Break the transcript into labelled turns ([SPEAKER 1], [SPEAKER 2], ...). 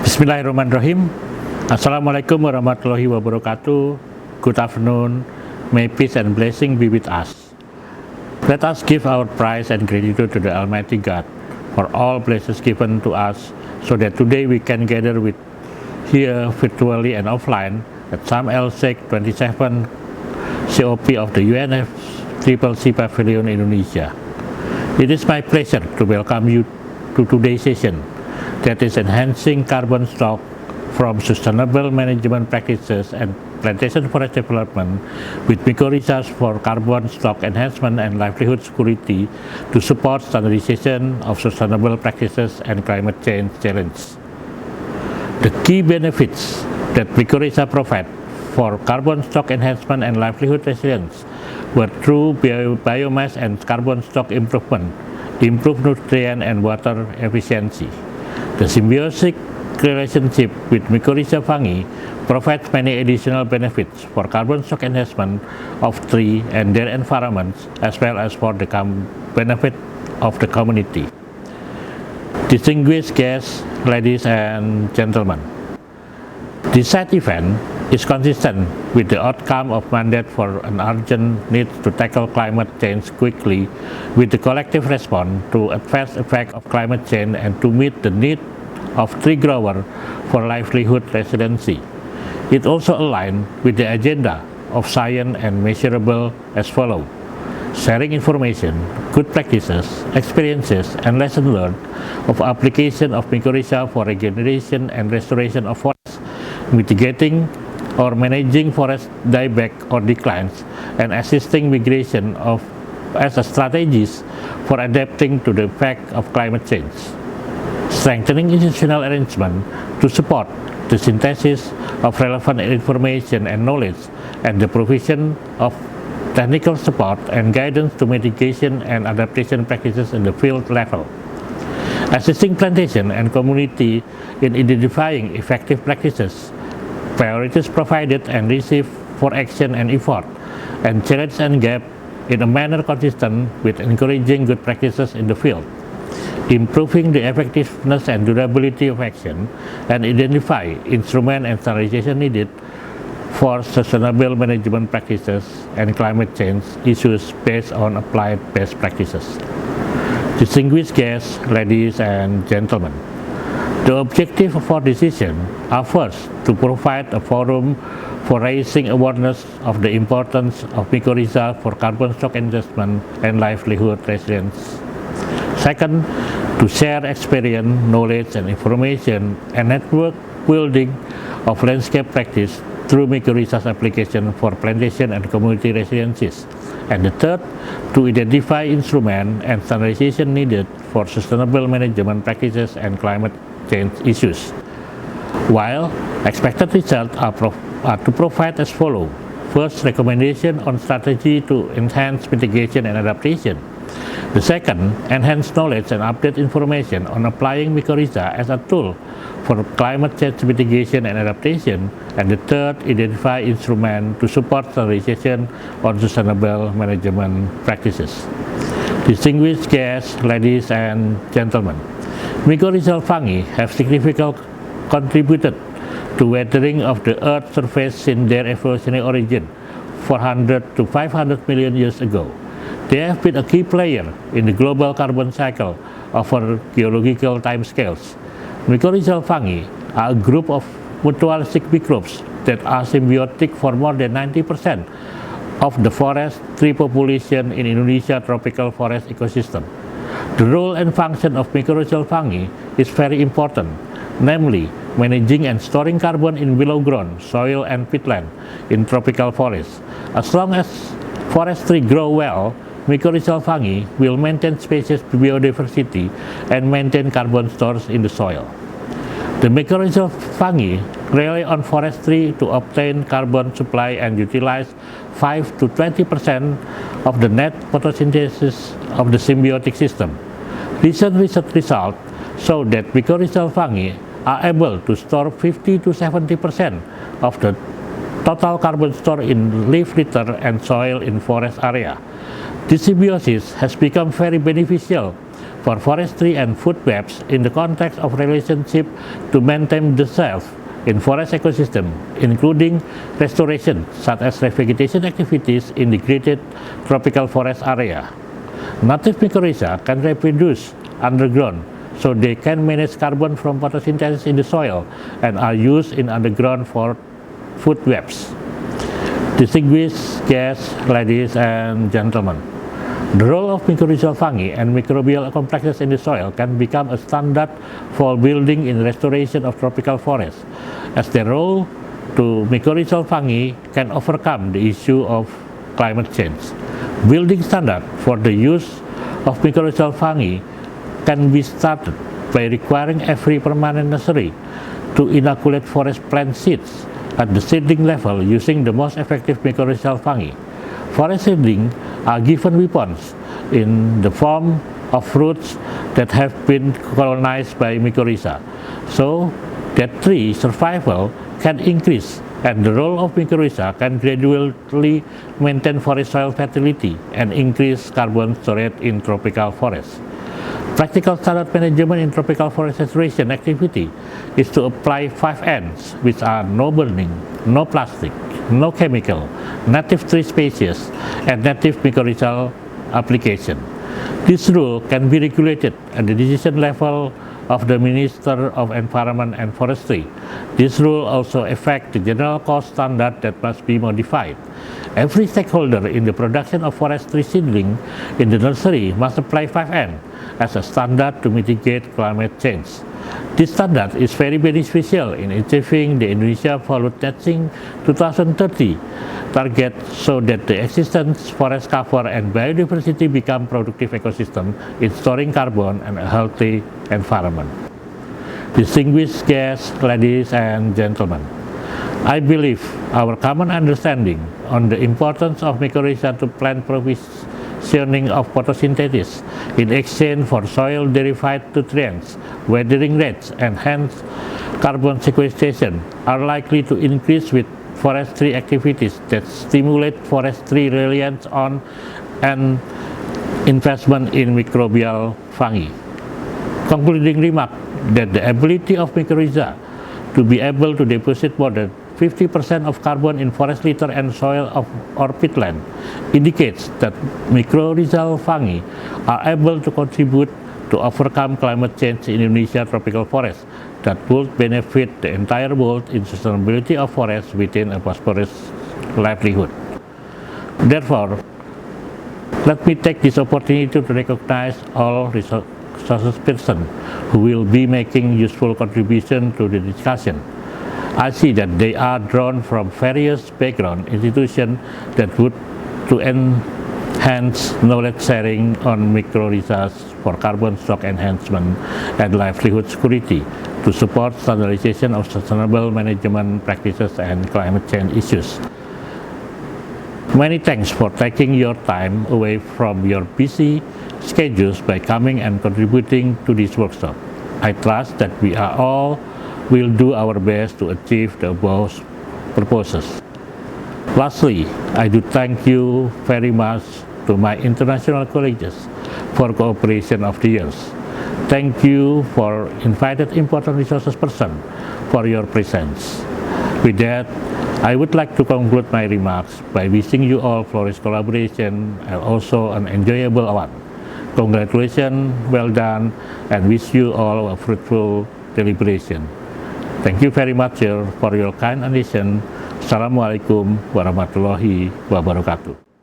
[SPEAKER 1] Bismillahirrahmanirrahim. Assalamualaikum warahmatullahi wabarakatuh. Good afternoon. May peace and blessing be with us. Let us give our praise and gratitude to the Almighty God for all blessings given to us, so that today we can gather with here virtually and offline at Sam L-Sec 27 COP of the UNFCCC Pavilion Indonesia. It is my pleasure to welcome you to today's session, that is enhancing carbon stock from sustainable management practices and plantation forest development with mycorrhizas for carbon stock enhancement and livelihood security to support standardization of sustainable practices and climate change challenge. The key benefits that mycorrhiza provide for carbon stock enhancement and livelihood resilience were through biomass and carbon stock improvement, improved nutrient and water efficiency. The symbiotic relationship with mycorrhiza fungi provides many additional benefits for carbon stock enhancement of trees and their environments, as well as for the benefit of the community. Distinguished guests, ladies and gentlemen, this side event is consistent with the outcome of mandate for an urgent need to tackle climate change quickly, with the collective response to adverse effects of climate change and to meet the need of tree grower for livelihood resiliency. It also aligns with the agenda of science and measurable as follows: sharing information, good practices, experiences, and lessons learned of application of mycorrhiza for regeneration and restoration of forests, mitigating or managing forest dieback or declines, and assisting migration as a strategies for adapting to the effect of climate change. Strengthening institutional arrangement to support the synthesis of relevant information and knowledge, and the provision of technical support and guidance to mitigation and adaptation practices in the field level. Assisting plantation and community in identifying effective practices, priorities provided and received for action and effort, and challenge and gap in a manner consistent with encouraging good practices in the field. Improving the effectiveness and durability of action, and identify instrument and standardization needed for sustainable management practices and climate change issues based on applied best practices. Distinguished guests, ladies and gentlemen, the objective of our decision are first to provide a forum for raising awareness of the importance of mycorrhiza for carbon stock enhancement and livelihood resilience. Second, to share experience, knowledge, and information and network building of landscape practice through mycorrhiza's application for plantation and community resiliences. And the third, to identify instruments and standardization needed for sustainable management practices and climate change issues. While expected results are to provide as follows: first, recommendation on strategy to enhance mitigation and adaptation. The second, enhance knowledge and update information on applying mycorrhiza as a tool for climate change mitigation and adaptation. And the third, identify instruments to support standardization on sustainable management practices. Distinguished guests, ladies and gentlemen, mycorrhizal fungi have significantly contributed to weathering of the Earth's surface since their evolutionary origin 400 to 500 million years ago. They have been a key player in the global carbon cycle over geological timescales. Mycorrhizal fungi are a group of mutualistic microbes that are symbiotic for more than 90% of the forest tree population in Indonesia tropical forest ecosystem. The role and function of mycorrhizal fungi is very important, namely managing and storing carbon in below ground, soil, and peatland in tropical forests. As long as forestry grow well, mycorrhizal fungi will maintain species biodiversity and maintain carbon stores in the soil. The mycorrhizal fungi rely on forestry to obtain carbon supply and utilize 5 to 20% of the net photosynthesis of the symbiotic system. Recent research results show that mycorrhizal fungi are able to store 50 to 70% of the total carbon stored in leaf litter and soil in forest area. This symbiosis has become very beneficial for forestry and food webs in the context of relationship to maintain the self in forest ecosystem, including restoration such as revegetation activities in degraded tropical forest area. Native mycorrhiza can reproduce underground, so they can manage carbon from photosynthesis in the soil and are used in underground for food webs. Distinguished guests, ladies and gentlemen, the role of mycorrhizal fungi and microbial complexes in the soil can become a standard for building in restoration of tropical forests, as their role to mycorrhizal fungi can overcome the issue of climate change. Building standard for the use of mycorrhizal fungi can be started by requiring every permanent nursery to inoculate forest plant seeds at the seedling level using the most effective mycorrhizal fungi. Forest seedlings are given weapons in the form of fruits that have been colonized by mycorrhiza, so that tree survival can increase, and the role of mycorrhiza can gradually maintain forest soil fertility and increase carbon storage in tropical forests. Practical standard management in tropical forest restoration activity is to apply 5 Ns, which are no burning, no plastic, no chemical, native tree species, and native mycorrhizal application. This rule can be regulated at the decision level of the Minister of Environment and Forestry. This rule also affects the general cost standard that must be modified. Every stakeholder in the production of forestry seedling in the nursery must apply 5N as a standard to mitigate climate change. This standard is very beneficial in achieving the Indonesia Forest Netting 2030 target, so that the existence forest cover and biodiversity become productive ecosystem in storing carbon and a healthy environment. Distinguished guests, ladies and gentlemen, I believe our common understanding on the importance of mycorrhiza to plant provisioning of photosynthesis in exchange for soil-derived nutrients, weathering rates, and hence carbon sequestration are likely to increase with forestry activities that stimulate forestry reliance on and investment in microbial fungi. Concluding remark that the ability of mycorrhiza to be able to deposit more than 50% of carbon in forest litter and soil or peatland indicates that mycorrhizal fungi are able to contribute to overcome climate change in Indonesia tropical forests that would benefit the entire world in sustainability of forests within a prosperous livelihood. Therefore, let me take this opportunity to recognize all resources persons who will be making useful contribution to the discussion. I see that they are drawn from various background institutions that would to enhance knowledge sharing on mycorrhizas for carbon stock enhancement and livelihood security to support standardization of sustainable management practices and climate change issues. Many thanks for taking your time away from your busy schedules by coming and contributing to this workshop. I trust that we are all will do our best to achieve the above purposes. Lastly, I do thank you very much to my international colleagues for cooperation of the years. Thank you for invited important resources person for your presence. With that, I would like to conclude my remarks by wishing you all flourish collaboration and also an enjoyable one. Congratulations, well done, and wish you all a fruitful deliberation. Thank you very much for your kind attention. Assalamualaikum warahmatullahi wabarakatuh.